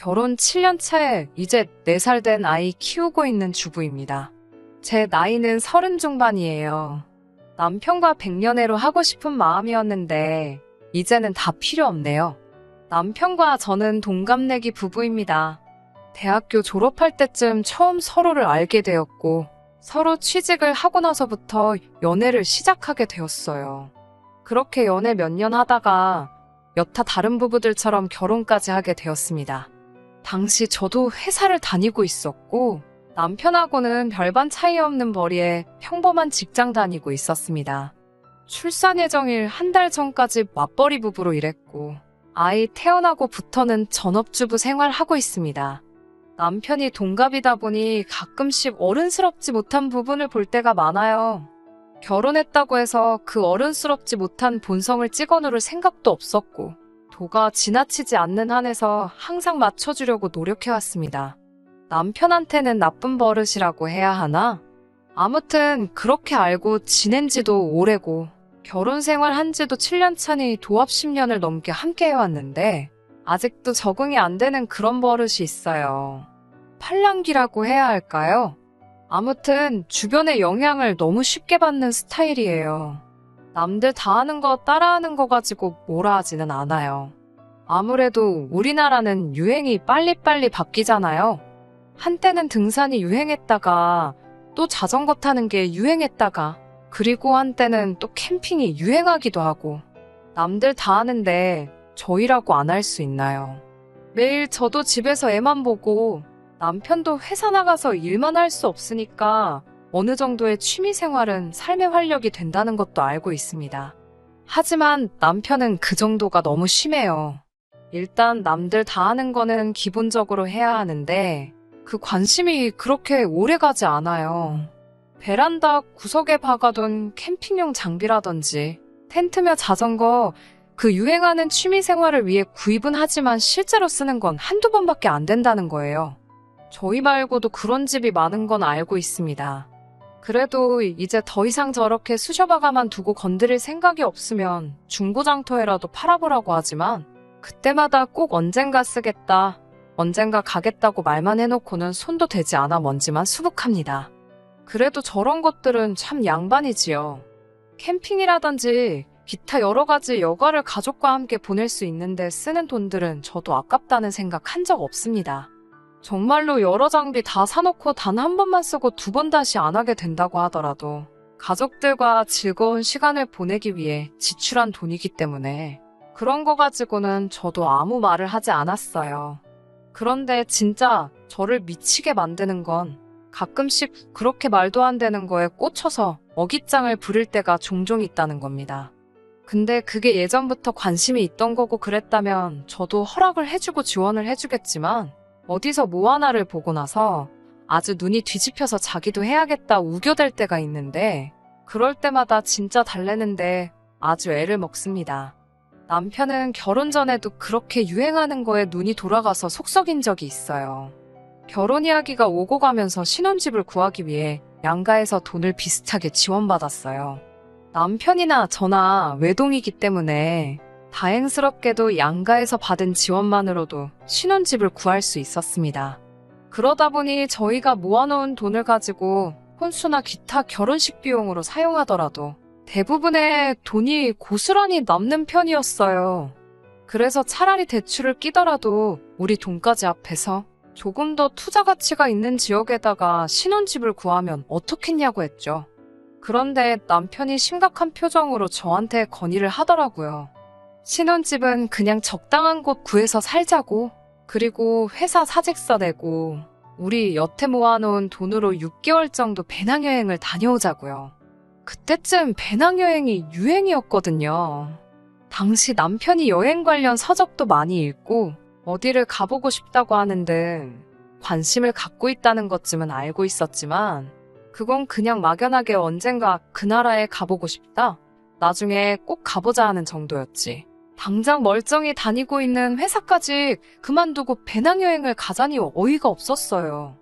결혼 7년 차에 이제 4살 된 아이 키우고 있는 주부입니다. 제 나이는 30 중반이에요. 남편과 백년해로 하고 싶은 마음이었는데 이제는 다 필요 없네요. 남편과 저는 동갑내기 부부입니다. 대학교 졸업할 때쯤 처음 서로를 알게 되었고 서로 취직을 하고 나서부터 연애를 시작하게 되었어요. 그렇게 연애 몇 년 하다가 여타 다른 부부들처럼 결혼까지 하게 되었습니다. 당시 저도 회사를 다니고 있었고 남편하고는 별반 차이 없는 벌이에 평범한 직장 다니고 있었습니다. 출산 예정일 한 달 전까지 맞벌이 부부로 일했고 아이 태어나고부터는 전업주부 생활하고 있습니다. 남편이 동갑이다 보니 가끔씩 어른스럽지 못한 부분을 볼 때가 많아요. 결혼했다고 해서 그 어른스럽지 못한 본성을 찍어누를 생각도 없었고 도가 지나치지 않는 한에서 항상 맞춰주려고 노력해왔습니다. 남편한테는 나쁜 버릇이라고 해야 하나? 아무튼 그렇게 알고 지낸 지도 오래고 결혼 생활 한 지도 7년 차니 도합 10년을 넘게 함께 해왔는데 아직도 적응이 안 되는 그런 버릇이 있어요. 팔랑귀라고 해야 할까요? 아무튼 주변의 영향을 너무 쉽게 받는 스타일이에요. 남들 다 하는 거 따라하는 거 가지고 뭐라 하지는 않아요. 아무래도 우리나라는 유행이 빨리빨리 바뀌잖아요. 한때는 등산이 유행했다가 또 자전거 타는 게 유행했다가 그리고 한때는 또 캠핑이 유행하기도 하고 남들 다 하는데 저희라고 안 할 수 있나요? 매일 저도 집에서 애만 보고 남편도 회사 나가서 일만 할 수 없으니까 어느 정도의 취미 생활은 삶의 활력이 된다는 것도 알고 있습니다. 하지만 남편은 그 정도가 너무 심해요. 일단 남들 다 하는 거는 기본적으로 해야 하는데 그 관심이 그렇게 오래가지 않아요. 베란다 구석에 박아둔 캠핑용 장비라든지 텐트며 자전거 그 유행하는 취미 생활을 위해 구입은 하지만 실제로 쓰는 건 한두 번밖에 안 된다는 거예요. 저희 말고도 그런 집이 많은 건 알고 있습니다. 그래도 이제 더 이상 저렇게 수셔박아만 두고 건드릴 생각이 없으면 중고장터에라도 팔아보라고 하지만 그때마다 꼭 언젠가 쓰겠다, 언젠가 가겠다고 말만 해놓고는 손도 대지 않아 먼지만 수북합니다. 그래도 저런 것들은 참 양반이지요. 캠핑이라든지 기타 여러 가지 여가를 가족과 함께 보낼 수 있는데 쓰는 돈들은 저도 아깝다는 생각 한 적 없습니다. 정말로 여러 장비 다 사놓고 단 한 번만 쓰고 두 번 다시 안 하게 된다고 하더라도 가족들과 즐거운 시간을 보내기 위해 지출한 돈이기 때문에 그런 거 가지고는 저도 아무 말을 하지 않았어요. 그런데 진짜 저를 미치게 만드는 건 가끔씩 그렇게 말도 안 되는 거에 꽂혀서 어깃장을 부릴 때가 종종 있다는 겁니다. 근데 그게 예전부터 관심이 있던 거고 그랬다면 저도 허락을 해주고 지원을 해주겠지만 어디서 뭐 하나를 보고 나서 아주 눈이 뒤집혀서 자기도 해야겠다 우겨댈 때가 있는데 그럴 때마다 진짜 달래는데 아주 애를 먹습니다. 남편은 결혼 전에도 그렇게 유행하는 거에 눈이 돌아가서 속썩인 적이 있어요. 결혼 이야기가 오고 가면서 신혼집을 구하기 위해 양가에서 돈을 비슷하게 지원받았어요. 남편이나 저나 외동이기 때문에 다행스럽게도 양가에서 받은 지원만으로도 신혼집을 구할 수 있었습니다. 그러다 보니 저희가 모아놓은 돈을 가지고 혼수나 기타 결혼식 비용으로 사용하더라도 대부분의 돈이 고스란히 남는 편이었어요. 그래서 차라리 대출을 끼더라도 우리 돈까지 합해서 조금 더 투자 가치가 있는 지역에다가 신혼집을 구하면 어떻겠냐고 했죠. 그런데 남편이 심각한 표정으로 저한테 건의를 하더라고요. 신혼집은 그냥 적당한 곳 구해서 살자고, 그리고 회사 사직서 내고 우리 여태 모아놓은 돈으로 6개월 정도 배낭여행을 다녀오자고요. 그때쯤 배낭여행이 유행이었거든요. 당시 남편이 여행 관련 서적도 많이 읽고 어디를 가보고 싶다고 하는 등 관심을 갖고 있다는 것쯤은 알고 있었지만 그건 그냥 막연하게 언젠가 그 나라에 가보고 싶다, 나중에 꼭 가보자 하는 정도였지. 당장 멀쩡히 다니고 있는 회사까지 그만두고 배낭여행을 가자니 어이가 없었어요.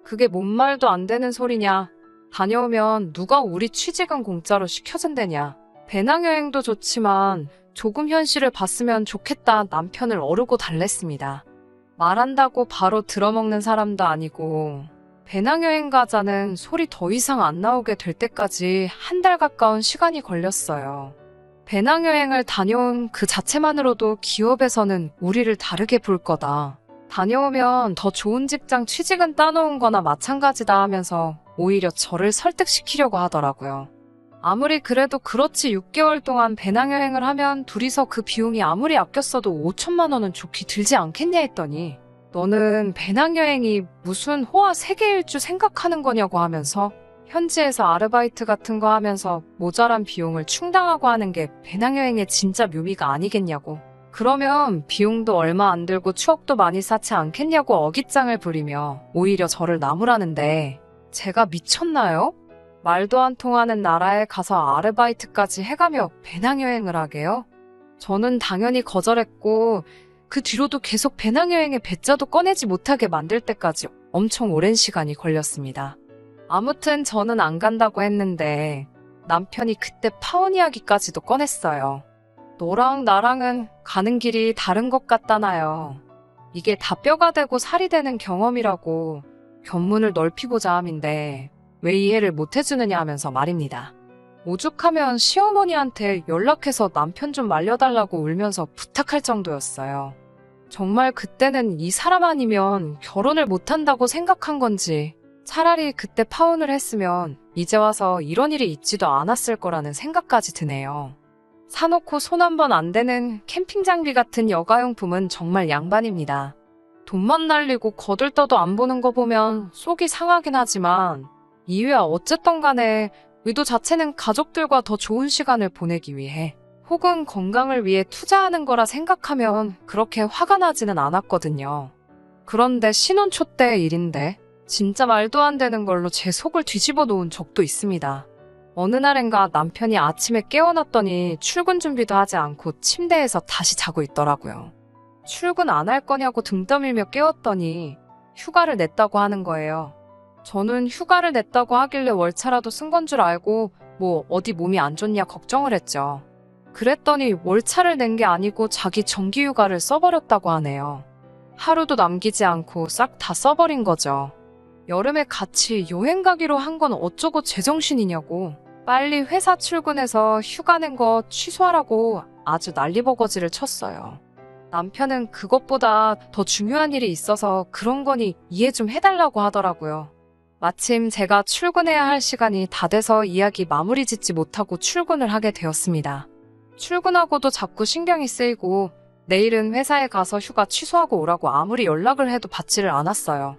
그게 뭔 말도 안 되는 소리냐. 다녀오면 누가 우리 취직은 공짜로 시켜준대냐. 배낭여행도 좋지만 조금 현실을 봤으면 좋겠다 남편을 어르고 달랬습니다. 말한다고 바로 들어먹는 사람도 아니고 배낭여행 가자는 소리 더 이상 안 나오게 될 때까지 한 달 가까운 시간이 걸렸어요. 배낭여행을 다녀온 그 자체만으로도 기업에서는 우리를 다르게 볼 거다. 다녀오면 더 좋은 직장 취직은 따놓은 거나 마찬가지다 하면서 오히려 저를 설득시키려고 하더라고요. 아무리 그래도 그렇지 6개월 동안 배낭여행을 하면 둘이서 그 비용이 아무리 아꼈어도 5천만 원은 좋게 들지 않겠냐 했더니 너는 배낭여행이 무슨 호화 세계 일주 생각하는 거냐고 하면서 현지에서 아르바이트 같은 거 하면서 모자란 비용을 충당하고 하는 게 배낭여행의 진짜 묘미가 아니겠냐고. 그러면 비용도 얼마 안 들고 추억도 많이 쌓지 않겠냐고 어깃장을 부리며 오히려 저를 나무라는데 제가 미쳤나요? 말도 안 통하는 나라에 가서 아르바이트까지 해가며 배낭여행을 하게요? 저는 당연히 거절했고 그 뒤로도 계속 배낭여행의 배짜도 꺼내지 못하게 만들 때까지 엄청 오랜 시간이 걸렸습니다. 아무튼 저는 안 간다고 했는데 남편이 그때 파혼 이야기까지도 꺼냈어요. 너랑 나랑은 가는 길이 다른 것 같다나요. 이게 다 뼈가 되고 살이 되는 경험이라고 견문을 넓히고자 함인데 왜 이해를 못 해주느냐 하면서 말입니다. 오죽하면 시어머니한테 연락해서 남편 좀 말려달라고 울면서 부탁할 정도였어요. 정말 그때는 이 사람 아니면 결혼을 못한다고 생각한 건지 차라리 그때 파혼을 했으면 이제 와서 이런 일이 있지도 않았을 거라는 생각까지 드네요. 사놓고 손 한 번 안 대는 캠핑 장비 같은 여가용품은 정말 양반입니다. 돈만 날리고 거들떠도 안 보는 거 보면 속이 상하긴 하지만 이유야 어쨌든 간에 의도 자체는 가족들과 더 좋은 시간을 보내기 위해 혹은 건강을 위해 투자하는 거라 생각하면 그렇게 화가 나지는 않았거든요. 그런데 신혼 초 때 일인데 진짜 말도 안 되는 걸로 제 속을 뒤집어 놓은 적도 있습니다. 어느 날엔가 남편이 아침에 깨어났더니 출근 준비도 하지 않고 침대에서 다시 자고 있더라고요. 출근 안 할 거냐고 등 떠밀며 깨웠더니 휴가를 냈다고 하는 거예요. 저는 휴가를 냈다고 하길래 월차라도 쓴 건 줄 알고 뭐 어디 몸이 안 좋냐 걱정을 했죠. 그랬더니 월차를 낸 게 아니고 자기 정기휴가를 써버렸다고 하네요. 하루도 남기지 않고 싹 다 써버린 거죠. 여름에 같이 여행 가기로 한 건 어쩌고 제정신이냐고 빨리 회사 출근해서 휴가 낸 거 취소하라고 아주 난리버거지를 쳤어요. 남편은 그것보다 더 중요한 일이 있어서 그런 거니 이해 좀 해달라고 하더라고요. 마침 제가 출근해야 할 시간이 다 돼서 이야기 마무리 짓지 못하고 출근을 하게 되었습니다. 출근하고도 자꾸 신경이 쓰이고 내일은 회사에 가서 휴가 취소하고 오라고 아무리 연락을 해도 받지를 않았어요.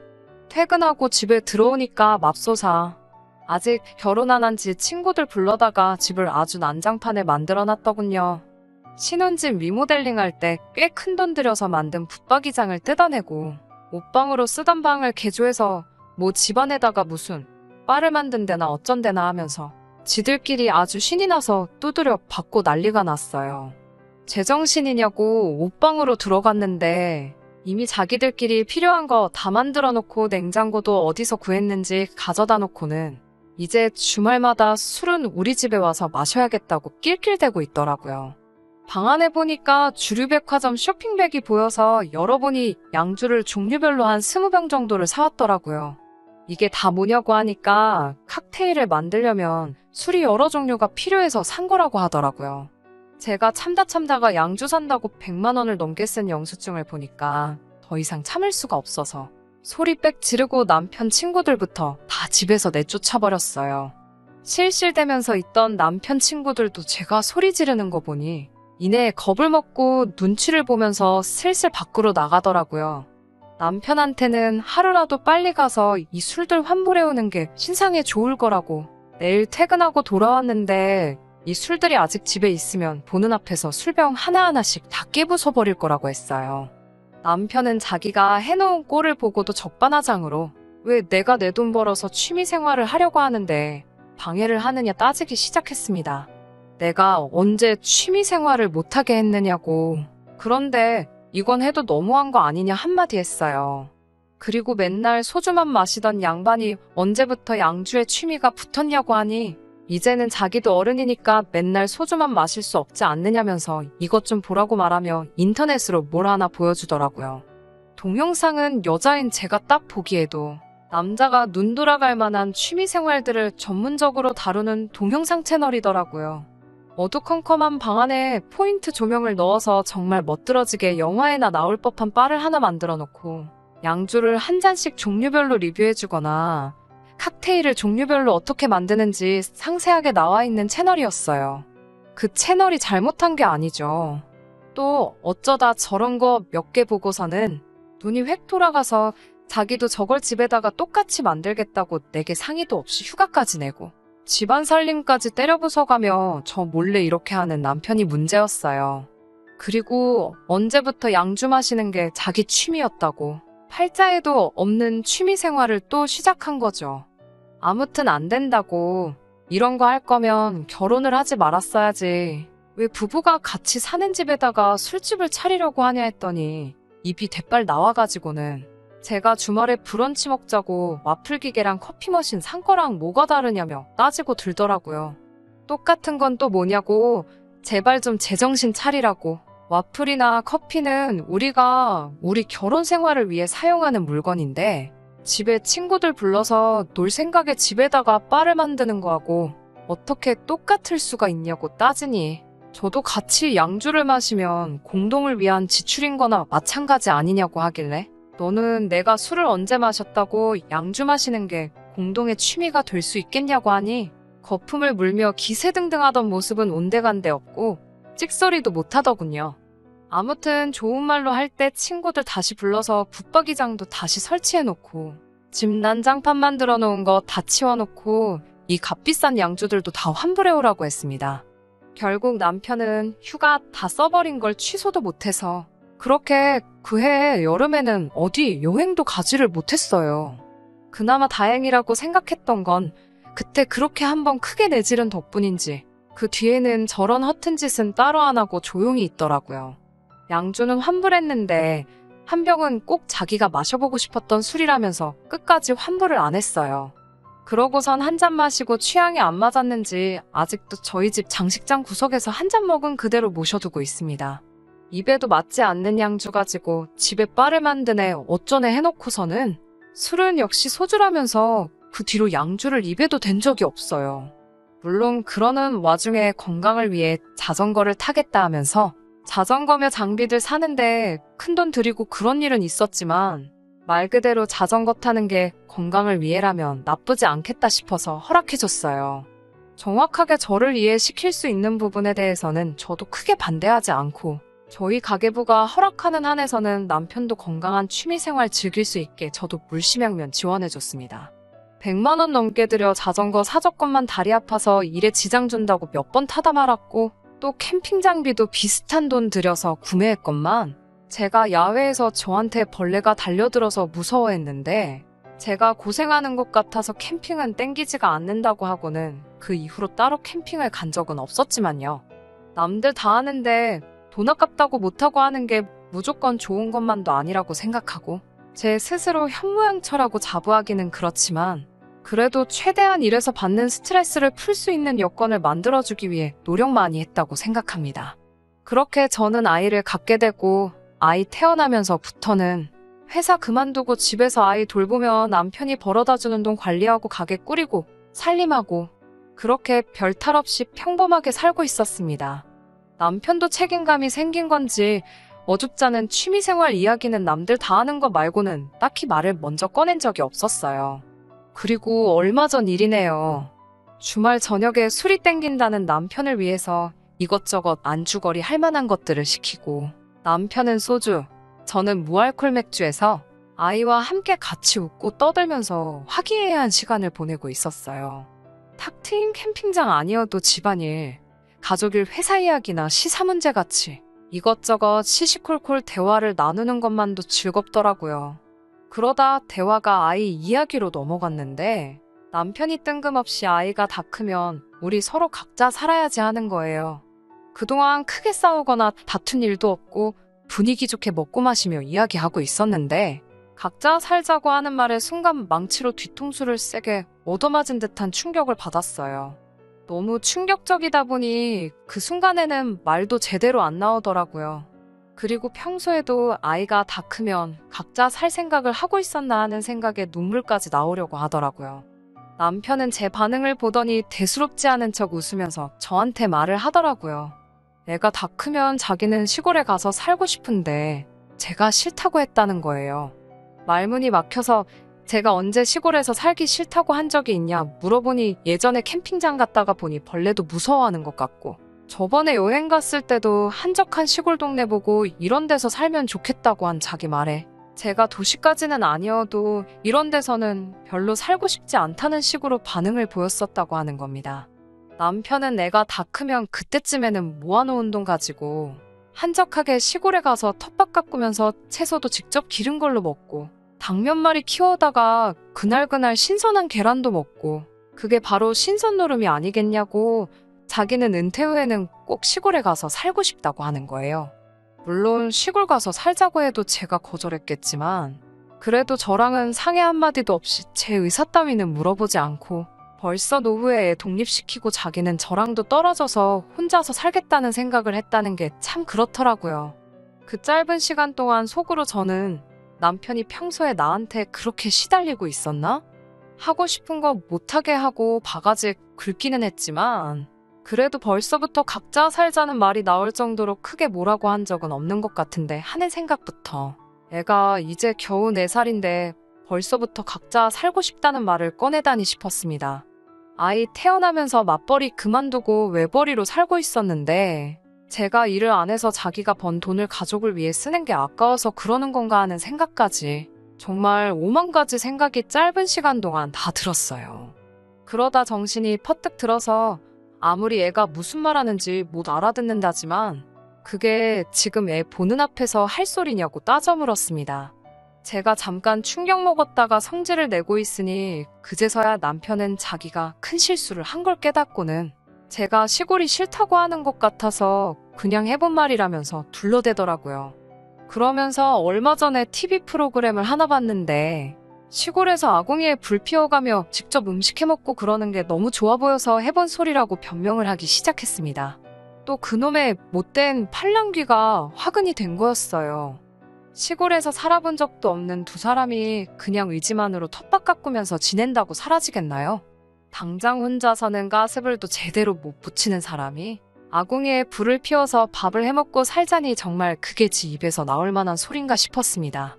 퇴근하고 집에 들어오니까 맙소사. 아직 결혼 안 한 지 친구들 불러다가 집을 아주 난장판에 만들어놨더군요. 신혼집 리모델링 할 때 꽤 큰 돈 들여서 만든 붙박이장을 뜯어내고 옷방으로 쓰던 방을 개조해서 뭐 집안에다가 무슨 바를 만든 데나 어쩐 데나 하면서 지들끼리 아주 신이 나서 두드려 받고 난리가 났어요. 제정신이냐고 옷방으로 들어갔는데 이미 자기들끼리 필요한 거 다 만들어 놓고 냉장고도 어디서 구했는지 가져다 놓고는 이제 주말마다 술은 우리 집에 와서 마셔야겠다고 낄낄대고 있더라고요. 방 안에 보니까 주류백화점 쇼핑백이 보여서 열어보니 양주를 종류별로 한 20병 정도를 사왔더라고요. 이게 다 뭐냐고 하니까 칵테일을 만들려면 술이 여러 종류가 필요해서 산 거라고 하더라고요. 제가 참다가 양주 산다고 100만 원을 넘게 쓴 영수증을 보니까 더 이상 참을 수가 없어서 소리 빽 지르고 남편 친구들부터 다 집에서 내쫓아버렸어요. 실실대면서 있던 남편 친구들도 제가 소리 지르는 거 보니 이내 겁을 먹고 눈치를 보면서 슬슬 밖으로 나가더라고요. 남편한테는 하루라도 빨리 가서 이 술들 환불해오는 게 신상에 좋을 거라고 내일 퇴근하고 돌아왔는데 이 술들이 아직 집에 있으면 보는 앞에서 술병 하나하나씩 다 깨부숴버릴 거라고 했어요. 남편은 자기가 해놓은 꼴을 보고도 적반하장으로 왜 내가 내 돈 벌어서 취미생활을 하려고 하는데 방해를 하느냐 따지기 시작했습니다. 내가 언제 취미생활을 못하게 했느냐고. 그런데 이건 해도 너무한 거 아니냐 한마디 했어요. 그리고 맨날 소주만 마시던 양반이 언제부터 양주에 취미가 붙었냐고 하니 이제는 자기도 어른이니까 맨날 소주만 마실 수 없지 않느냐면서 이것 좀 보라고 말하며 인터넷으로 뭘 하나 보여주더라고요. 동영상은 여자인 제가 딱 보기에도 남자가 눈 돌아갈 만한 취미 생활들을 전문적으로 다루는 동영상 채널이더라고요. 어두컴컴한 방 안에 포인트 조명을 넣어서 정말 멋들어지게 영화에나 나올 법한 바를 하나 만들어 놓고 양주를 한 잔씩 종류별로 리뷰해주거나 칵테일을 종류별로 어떻게 만드는지 상세하게 나와 있는 채널이었어요. 그 채널이 잘못한 게 아니죠. 또 어쩌다 저런 거 몇 개 보고서는 눈이 획 돌아가서 자기도 저걸 집에다가 똑같이 만들겠다고 내게 상의도 없이 휴가까지 내고 집안 살림까지 때려부숴가며 저 몰래 이렇게 하는 남편이 문제였어요. 그리고 언제부터 양주 마시는 게 자기 취미였다고 팔자에도 없는 취미 생활을 또 시작한 거죠. 아무튼 안 된다고. 이런 거 할 거면 결혼을 하지 말았어야지. 왜 부부가 같이 사는 집에다가 술집을 차리려고 하냐 했더니 입이 대빨 나와가지고는 제가 주말에 브런치 먹자고 와플 기계랑 커피 머신 산 거랑 뭐가 다르냐며 따지고 들더라고요. 똑같은 건 또 뭐냐고. 제발 좀 제정신 차리라고. 와플이나 커피는 우리 결혼 생활을 위해 사용하는 물건인데 집에 친구들 불러서 놀 생각에 집에다가 바를 만드는 거하고 어떻게 똑같을 수가 있냐고 따지니 저도 같이 양주를 마시면 공동을 위한 지출인 거나 마찬가지 아니냐고 하길래 너는 내가 술을 언제 마셨다고 양주 마시는 게 공동의 취미가 될 수 있겠냐고 하니 거품을 물며 기세등등하던 모습은 온데간데 없고 찍소리도 못하더군요. 아무튼 좋은 말로 할 때 친구들 다시 불러서 붙박이장도 다시 설치해놓고 집 난장판 만들어 놓은 거 다 치워놓고 이 값비싼 양주들도 다 환불해오라고 했습니다. 결국 남편은 휴가 다 써버린 걸 취소도 못해서 그렇게 그해 여름에는 어디 여행도 가지를 못했어요. 그나마 다행이라고 생각했던 건 그때 그렇게 한번 크게 내지른 덕분인지 그 뒤에는 저런 허튼 짓은 따로 안 하고 조용히 있더라고요. 양주는 환불했는데 한 병은 꼭 자기가 마셔보고 싶었던 술이라면서 끝까지 환불을 안 했어요. 그러고선 한 잔 마시고 취향이 안 맞았는지 아직도 저희 집 장식장 구석에서 한 잔 먹은 그대로 모셔두고 있습니다. 입에도 맞지 않는 양주 가지고 집에 바를 만드네 어쩌네 해놓고서는 술은 역시 소주라면서 그 뒤로 양주를 입에도 댄 적이 없어요. 물론 그러는 와중에 건강을 위해 자전거를 타겠다 하면서 자전거며 장비들 사는데 큰돈 들이고 그런 일은 있었지만 말 그대로 자전거 타는 게 건강을 위해라면 나쁘지 않겠다 싶어서 허락해줬어요. 정확하게 저를 이해시킬 수 있는 부분에 대해서는 저도 크게 반대하지 않고 저희 가계부가 허락하는 한에서는 남편도 건강한 취미생활 즐길 수 있게 저도 물심양면 지원해줬습니다. 100만 원 넘게 들여 자전거 사저건만 다리 아파서 일에 지장 준다고 몇 번 타다 말았고 또 캠핑 장비도 비슷한 돈 들여서 구매했건만 제가 야외에서 저한테 벌레가 달려들어서 무서워했는데 제가 고생하는 것 같아서 캠핑은 땡기지가 않는다고 하고는 그 이후로 따로 캠핑을 간 적은 없었지만요. 남들 다 하는데 돈 아깝다고 못하고 하는 게 무조건 좋은 것만도 아니라고 생각하고 제 스스로 현모양처라고 자부하기는 그렇지만 그래도 최대한 일에서 받는 스트레스를 풀 수 있는 여건을 만들어주기 위해 노력 많이 했다고 생각합니다. 그렇게 저는 아이를 갖게 되고 아이 태어나면서부터는 회사 그만두고 집에서 아이 돌보며 남편이 벌어다주는 돈 관리하고 가게 꾸리고 살림하고 그렇게 별 탈 없이 평범하게 살고 있었습니다. 남편도 책임감이 생긴 건지 어줍잖은 취미생활 이야기는 남들 다 하는 거 말고는 딱히 말을 먼저 꺼낸 적이 없었어요. 그리고 얼마 전 일이네요. 주말 저녁에 술이 땡긴다는 남편을 위해서 이것저것 안주거리 할 만한 것들을 시키고 남편은 소주, 저는 무알콜 맥주에서 아이와 함께 같이 웃고 떠들면서 화기애애한 시간을 보내고 있었어요. 탁 트인 캠핑장 아니어도 집안일, 가족일 회사 이야기나 시사 문제 같이 이것저것 시시콜콜 대화를 나누는 것만도 즐겁더라고요. 그러다 대화가 아이 이야기로 넘어갔는데 남편이 뜬금없이 아이가 다 크면 우리 서로 각자 살아야지 하는 거예요. 그동안 크게 싸우거나 다툰 일도 없고 분위기 좋게 먹고 마시며 이야기하고 있었는데 각자 살자고 하는 말에 순간 망치로 뒤통수를 세게 얻어맞은 듯한 충격을 받았어요. 너무 충격적이다 보니 그 순간에는 말도 제대로 안 나오더라고요. 그리고 평소에도 아이가 다 크면 각자 살 생각을 하고 있었나 하는 생각에 눈물까지 나오려고 하더라고요. 남편은 제 반응을 보더니 대수롭지 않은 척 웃으면서 저한테 말을 하더라고요. 애가 다 크면 자기는 시골에 가서 살고 싶은데 제가 싫다고 했다는 거예요. 말문이 막혀서 제가 언제 시골에서 살기 싫다고 한 적이 있냐 물어보니 예전에 캠핑장 갔다가 보니 벌레도 무서워하는 것 같고 저번에 여행 갔을 때도 한적한 시골 동네 보고 이런 데서 살면 좋겠다고 한 자기 말에 제가 도시까지는 아니어도 이런 데서는 별로 살고 싶지 않다는 식으로 반응을 보였었다고 하는 겁니다. 남편은 애가 다 크면 그때쯤에는 모아놓은 돈 가지고 한적하게 시골에 가서 텃밭 가꾸면서 채소도 직접 기른 걸로 먹고 닭 몇 마리 키워다가 그날그날 신선한 계란도 먹고 그게 바로 신선 노름이 아니겠냐고 자기는 은퇴 후에는 꼭 시골에 가서 살고 싶다고 하는 거예요. 물론 시골 가서 살자고 해도 제가 거절했겠지만 그래도 저랑은 상의 한마디도 없이 제 의사 따위는 물어보지 않고 벌써 노후에 애 독립시키고 자기는 저랑도 떨어져서 혼자서 살겠다는 생각을 했다는 게 참 그렇더라고요. 그 짧은 시간 동안 속으로 저는 남편이 평소에 나한테 그렇게 시달리고 있었나? 하고 싶은 거 못하게 하고 바가지 긁기는 했지만 그래도 벌써부터 각자 살자는 말이 나올 정도로 크게 뭐라고 한 적은 없는 것 같은데 하는 생각부터 애가 이제 겨우 4살인데 벌써부터 각자 살고 싶다는 말을 꺼내다니 싶었습니다. 아이 태어나면서 맞벌이 그만두고 외벌이로 살고 있었는데 제가 일을 안 해서 자기가 번 돈을 가족을 위해 쓰는 게 아까워서 그러는 건가 하는 생각까지 정말 오만 가지 생각이 짧은 시간 동안 다 들었어요. 그러다 정신이 퍼뜩 들어서 아무리 애가 무슨 말하는지 못 알아듣는다지만 그게 지금 애 보는 앞에서 할 소리냐고 따져 물었습니다. 제가 잠깐 충격 먹었다가 성질을 내고 있으니 그제서야 남편은 자기가 큰 실수를 한 걸 깨닫고는 제가 시골이 싫다고 하는 것 같아서 그냥 해본 말이라면서 둘러대더라고요. 그러면서 얼마 전에 TV 프로그램을 하나 봤는데 시골에서 아궁이에 불 피워가며 직접 음식 해먹고 그러는 게 너무 좋아 보여서 해본 소리라고 변명을 하기 시작했습니다. 또 그놈의 못된 팔랑귀가 화근이 된 거였어요. 시골에서 살아본 적도 없는 두 사람이 그냥 의지만으로 텃밭 가꾸면서 지낸다고 사라지겠나요? 당장 혼자서는 가스불도 제대로 못 붙이는 사람이 아궁이에 불을 피워서 밥을 해먹고 살자니 정말 그게 지 입에서 나올 만한 소린가 싶었습니다.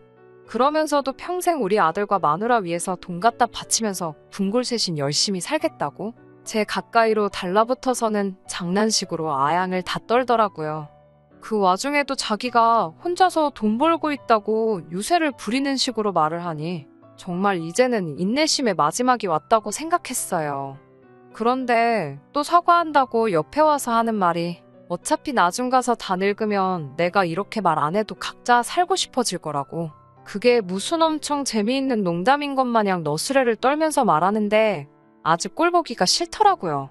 그러면서도 평생 우리 아들과 마누라 위해서 돈 갖다 바치면서 분골쇄신 열심히 살겠다고? 제 가까이로 달라붙어서는 장난식으로 아양을 다 떨더라고요. 그 와중에도 자기가 혼자서 돈 벌고 있다고 유세를 부리는 식으로 말을 하니 정말 이제는 인내심의 마지막이 왔다고 생각했어요. 그런데 또 사과한다고 옆에 와서 하는 말이 어차피 나중 가서 다 늙으면 내가 이렇게 말 안 해도 각자 살고 싶어질 거라고. 그게 무슨 엄청 재미있는 농담인 것 마냥 너스레를 떨면서 말하는데 아주 꼴보기가 싫더라고요.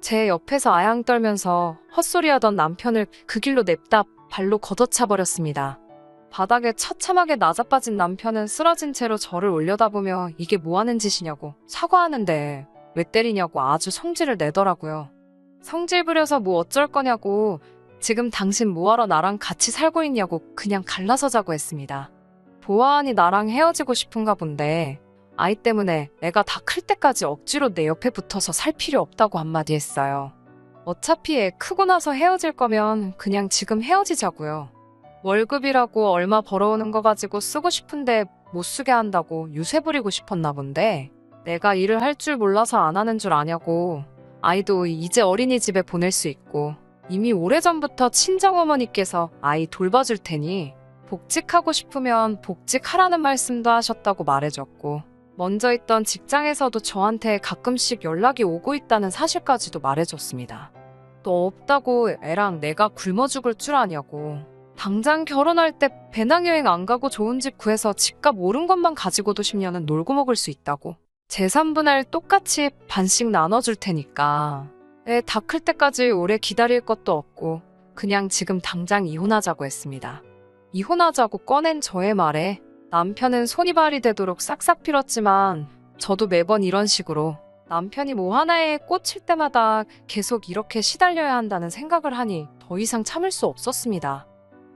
제 옆에서 아양 떨면서 헛소리하던 남편을 그 길로 냅다 발로 걷어차버렸습니다. 바닥에 처참하게 나자빠진 남편은 쓰러진 채로 저를 올려다보며 이게 뭐하는 짓이냐고 사과하는데 왜 때리냐고 아주 성질을 내더라고요. 성질 부려서 뭐 어쩔 거냐고 지금 당신 뭐하러 나랑 같이 살고 있냐고 그냥 갈라서자고 했습니다. 보아하니 나랑 헤어지고 싶은가 본데 아이 때문에 애가 다 클 때까지 억지로 내 옆에 붙어서 살 필요 없다고 한마디 했어요. 어차피 애 크고 나서 헤어질 거면 그냥 지금 헤어지자고요. 월급이라고 얼마 벌어오는 거 가지고 쓰고 싶은데 못 쓰게 한다고 유세 부리고 싶었나 본데 내가 일을 할 줄 몰라서 안 하는 줄 아냐고. 아이도 이제 어린이집에 보낼 수 있고 이미 오래전부터 친정어머니께서 아이 돌봐줄 테니 복직하고 싶으면 복직하라는 말씀도 하셨다고 말해줬고 먼저 있던 직장에서도 저한테 가끔씩 연락이 오고 있다는 사실까지도 말해줬습니다. 또 없다고 애랑 내가 굶어 죽을 줄 아냐고. 당장 결혼할 때 배낭여행 안 가고 좋은 집 구해서 집값 오른 것만 가지고도 10년은 놀고 먹을 수 있다고. 재산분할 똑같이 반씩 나눠줄 테니까 애 다 클 때까지 오래 기다릴 것도 없고 그냥 지금 당장 이혼하자고 했습니다. 이혼하자고 꺼낸 저의 말에 남편은 손이 발이 되도록 싹싹 빌었지만 저도 매번 이런 식으로 남편이 뭐 하나에 꽂힐 때마다 계속 이렇게 시달려야 한다는 생각을 하니 더 이상 참을 수 없었습니다.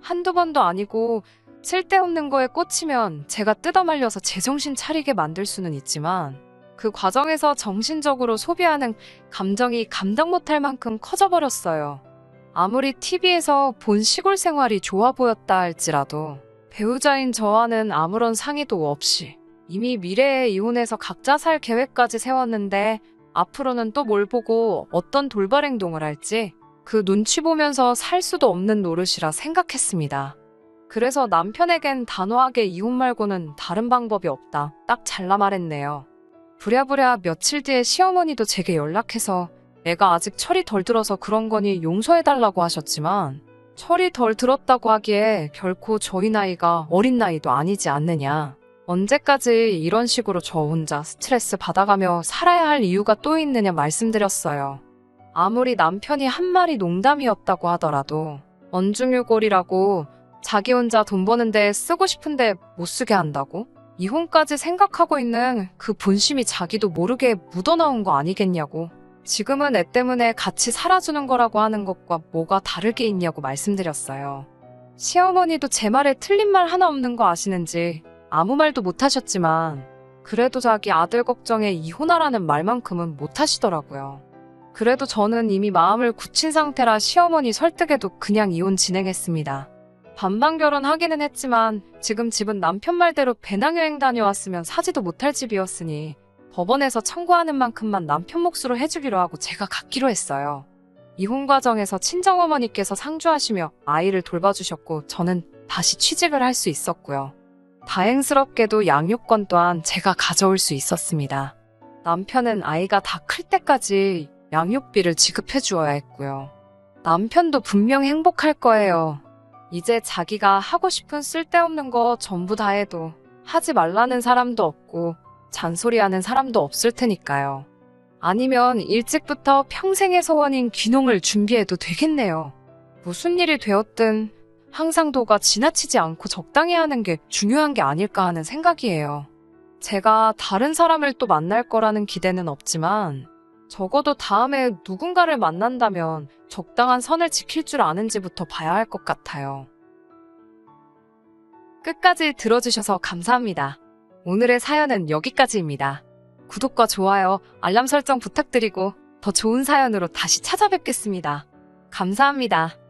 한두 번도 아니고 쓸데없는 거에 꽂히면 제가 뜯어말려서 제정신 차리게 만들 수는 있지만 그 과정에서 정신적으로 소비하는 감정이 감당 못할 만큼 커져버렸어요. 아무리 TV에서 본 시골 생활이 좋아 보였다 할지라도 배우자인 저와는 아무런 상의도 없이 이미 미래에 이혼해서 각자 살 계획까지 세웠는데 앞으로는 또 뭘 보고 어떤 돌발 행동을 할지 그 눈치 보면서 살 수도 없는 노릇이라 생각했습니다. 그래서 남편에겐 단호하게 이혼 말고는 다른 방법이 없다. 딱 잘라 말했네요. 부랴부랴 며칠 뒤에 시어머니도 제게 연락해서 애가 아직 철이 덜 들어서 그런 거니 용서해달라고 하셨지만 철이 덜 들었다고 하기에 결코 저희 나이가 어린 나이도 아니지 않느냐. 언제까지 이런 식으로 저 혼자 스트레스 받아가며 살아야 할 이유가 또 있느냐 말씀드렸어요. 아무리 남편이 한 말이 농담이었다고 하더라도 언중유골이라고 자기 혼자 돈 버는데 쓰고 싶은데 못 쓰게 한다고? 이혼까지 생각하고 있는 그 본심이 자기도 모르게 묻어나온 거 아니겠냐고. 지금은 애 때문에 같이 살아주는 거라고 하는 것과 뭐가 다를 게 있냐고 말씀드렸어요. 시어머니도 제 말에 틀린 말 하나 없는 거 아시는지 아무 말도 못 하셨지만 그래도 자기 아들 걱정에 이혼하라는 말만큼은 못 하시더라고요. 그래도 저는 이미 마음을 굳힌 상태라 시어머니 설득에도 그냥 이혼 진행했습니다. 반반 결혼하기는 했지만 지금 집은 남편 말대로 배낭여행 다녀왔으면 사지도 못할 집이었으니 법원에서 청구하는 만큼만 남편 몫으로 해주기로 하고 제가 갖기로 했어요. 이혼 과정에서 친정어머니께서 상주하시며 아이를 돌봐주셨고 저는 다시 취직을 할 수 있었고요. 다행스럽게도 양육권 또한 제가 가져올 수 있었습니다. 남편은 아이가 다 클 때까지 양육비를 지급해 주어야 했고요. 남편도 분명 행복할 거예요. 이제 자기가 하고 싶은 쓸데없는 거 전부 다 해도 하지 말라는 사람도 없고 잔소리하는 사람도 없을 테니까요. 아니면 일찍부터 평생의 소원인 귀농을 준비해도 되겠네요. 무슨 일이 되었든 항상 도가 지나치지 않고 적당히 하는 게 중요한 게 아닐까 하는 생각이에요. 제가 다른 사람을 또 만날 거라는 기대는 없지만 적어도 다음에 누군가를 만난다면 적당한 선을 지킬 줄 아는지부터 봐야 할 것 같아요. 끝까지 들어주셔서 감사합니다. 오늘의 사연은 여기까지입니다. 구독과 좋아요, 알람 설정 부탁드리고 더 좋은 사연으로 다시 찾아뵙겠습니다. 감사합니다.